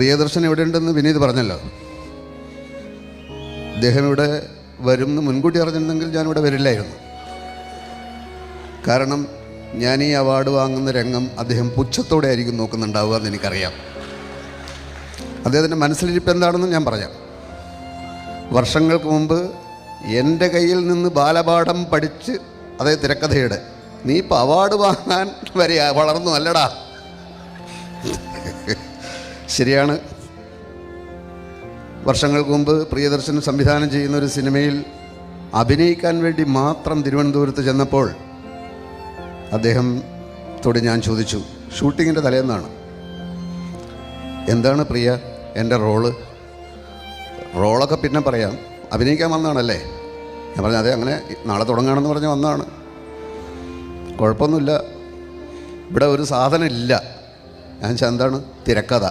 പ്രിയദർശൻ എവിടെ ഉണ്ടെന്ന് വിനീത് പറഞ്ഞല്ലോ. അദ്ദേഹം ഇവിടെ വരും എന്ന് മുൻകൂട്ടി അറിഞ്ഞിരുന്നെങ്കിൽ ഞാനിവിടെ വരില്ലായിരുന്നു. കാരണം ഞാൻ ഈ അവാർഡ് വാങ്ങുന്ന രംഗം അദ്ദേഹം പുച്ഛത്തോടെ ആയിരിക്കും നോക്കുന്നുണ്ടാവുക എന്ന് എനിക്കറിയാം. അദ്ദേഹത്തിൻ്റെ മനസ്സിലിരിപ്പ് എന്താണെന്ന് ഞാൻ പറയാം. വർഷങ്ങൾക്ക് മുമ്പ് എൻ്റെ കയ്യിൽ നിന്ന് ബാലപാഠം പഠിച്ച് അതേ തിരക്കഥയുടെ നീ ഇപ്പോൾ അവാർഡ് വാങ്ങാൻ വരെ വളർന്നു അല്ലടാ. ശരിയാണ്. വർഷങ്ങൾക്ക് മുമ്പ് പ്രിയദർശൻ സംവിധാനം ചെയ്യുന്ന ഒരു സിനിമയിൽ അഭിനയിക്കാൻ വേണ്ടി മാത്രം തിരുവനന്തപുരത്ത് ചെന്നപ്പോൾ അദ്ദേഹത്തോട് ഞാൻ ചോദിച്ചു, ഷൂട്ടിങ്ങിൻ്റെ തലേന്നാണ്, എന്താണ് പ്രിയ എൻ്റെ റോളൊക്കെ പിന്നെ പറയാം, അഭിനയിക്കാൻ വന്നതാണല്ലേ? ഞാൻ പറഞ്ഞു അതെ, അങ്ങനെ നാളെ തുടങ്ങുകയാണെന്ന് പറഞ്ഞ് വന്നതാണ്. കുഴപ്പമൊന്നുമില്ല, ഇവിടെ ഒരു സാധനം ഇല്ല. ഞാൻ എന്താണ് തിരക്കഥ.